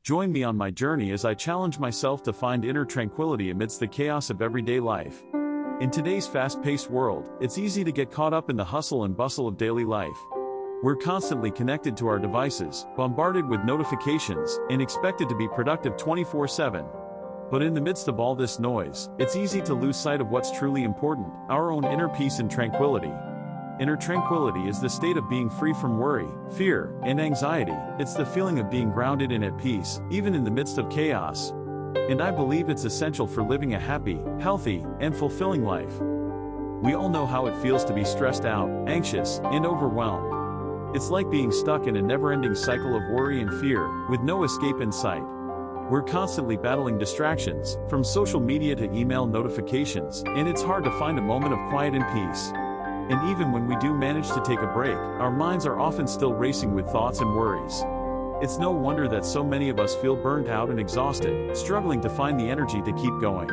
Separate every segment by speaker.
Speaker 1: Join me on my journey as I challenge myself to find inner tranquility amidst the chaos of everyday life. In today's fast-paced world, it's easy to get caught up in the hustle and bustle of daily life. We're constantly connected to our devices, bombarded with notifications, and expected to be productive 24/7. But in the midst of all this noise, it's easy to lose sight of what's truly important, our own inner peace and tranquility. Inner tranquility is the state of being free from worry, fear, and anxiety. It's the feeling of being grounded and at peace, even in the midst of chaos. And I believe it's essential for living a happy, healthy, and fulfilling life. We all know how it feels to be stressed out, anxious, and overwhelmed. It's like being stuck in a never-ending cycle of worry and fear, with no escape in sight. We're constantly battling distractions, from social media to email notifications, and it's hard to find a moment of quiet and peace. And even when we do manage to take a break, our minds are often still racing with thoughts and worries. It's no wonder that so many of us feel burnt out and exhausted, struggling to find the energy to keep going.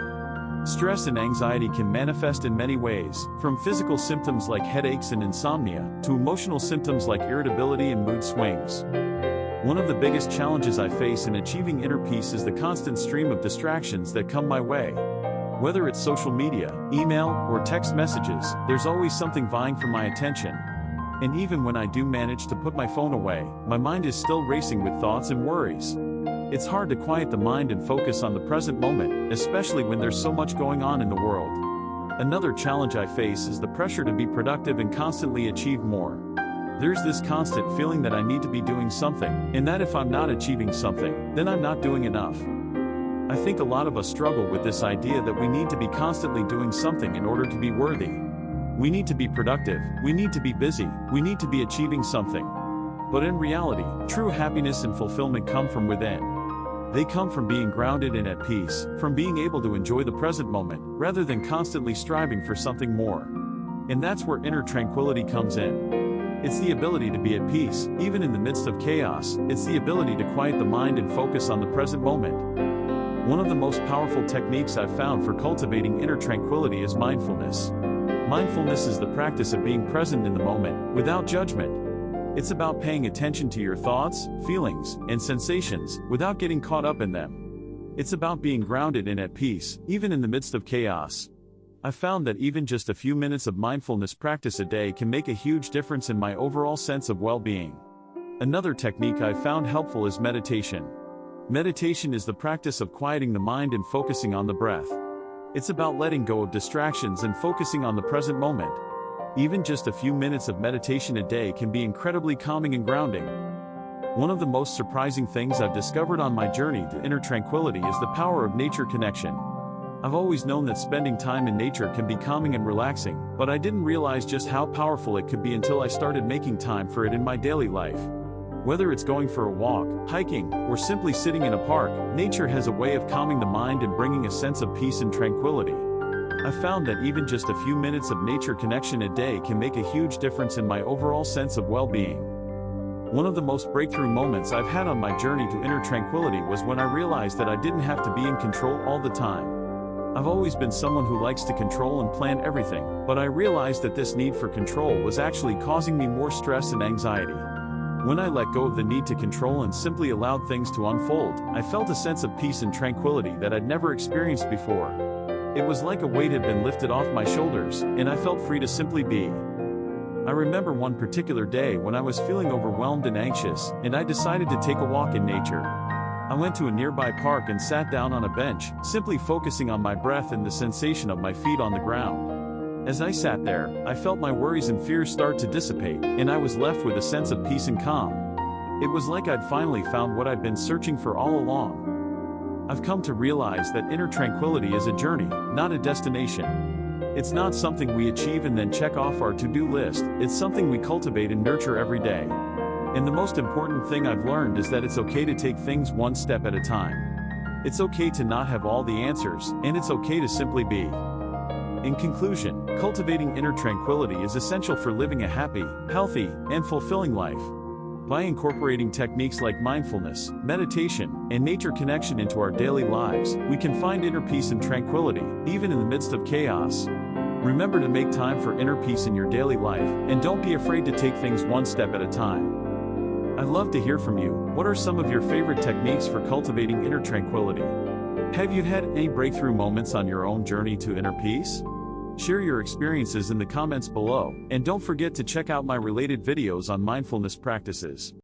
Speaker 1: Stress and anxiety can manifest in many ways, from physical symptoms like headaches and insomnia, to emotional symptoms like irritability and mood swings. One of the biggest challenges I face in achieving inner peace is the constant stream of distractions that come my way. Whether it's social media, email, or text messages, there's always something vying for my attention. And even when I do manage to put my phone away, my mind is still racing with thoughts and worries. It's hard to quiet the mind and focus on the present moment, especially when there's so much going on in the world. Another challenge I face is the pressure to be productive and constantly achieve more. There's this constant feeling that I need to be doing something, and that if I'm not achieving something, then I'm not doing enough. I think a lot of us struggle with this idea that we need to be constantly doing something in order to be worthy. We need to be productive, we need to be busy, we need to be achieving something. But in reality, true happiness and fulfillment come from within. They come from being grounded and at peace, from being able to enjoy the present moment, rather than constantly striving for something more. And that's where inner tranquility comes in. It's the ability to be at peace, even in the midst of chaos. It's the ability to quiet the mind and focus on the present moment. One of the most powerful techniques I've found for cultivating inner tranquility is mindfulness. Mindfulness is the practice of being present in the moment, without judgment. It's about paying attention to your thoughts, feelings, and sensations, without getting caught up in them. It's about being grounded and at peace, even in the midst of chaos. I've found that even just a few minutes of mindfulness practice a day can make a huge difference in my overall sense of well-being. Another technique I've found helpful is meditation. Meditation is the practice of quieting the mind and focusing on the breath. It's about letting go of distractions and focusing on the present moment. Even just a few minutes of meditation a day can be incredibly calming and grounding. One of the most surprising things I've discovered on my journey to inner tranquility is the power of nature connection. I've always known that spending time in nature can be calming and relaxing, but I didn't realize just how powerful it could be until I started making time for it in my daily life. Whether it's going for a walk, hiking, or simply sitting in a park, nature has a way of calming the mind and bringing a sense of peace and tranquility. I've found that even just a few minutes of nature connection a day can make a huge difference in my overall sense of well-being. One of the most breakthrough moments I've had on my journey to inner tranquility was when I realized that I didn't have to be in control all the time. I've always been someone who likes to control and plan everything, but I realized that this need for control was actually causing me more stress and anxiety. When I let go of the need to control and simply allowed things to unfold, I felt a sense of peace and tranquility that I'd never experienced before. It was like a weight had been lifted off my shoulders, and I felt free to simply be. I remember one particular day when I was feeling overwhelmed and anxious, and I decided to take a walk in nature. I went to a nearby park and sat down on a bench, simply focusing on my breath and the sensation of my feet on the ground. As I sat there, I felt my worries and fears start to dissipate, and I was left with a sense of peace and calm. It was like I'd finally found what I'd been searching for all along. I've come to realize that inner tranquility is a journey, not a destination. It's not something we achieve and then check off our to-do list, it's something we cultivate and nurture every day. And the most important thing I've learned is that it's okay to take things one step at a time. It's okay to not have all the answers, and it's okay to simply be. In conclusion, cultivating inner tranquility is essential for living a happy, healthy, and fulfilling life. By incorporating techniques like mindfulness, meditation, and nature connection into our daily lives, we can find inner peace and tranquility, even in the midst of chaos. Remember to make time for inner peace in your daily life, and don't be afraid to take things one step at a time. I'd love to hear from you. What are some of your favorite techniques for cultivating inner tranquility? Have you had any breakthrough moments on your own journey to inner peace? Share your experiences in the comments below, and don't forget to check out my related videos on mindfulness practices.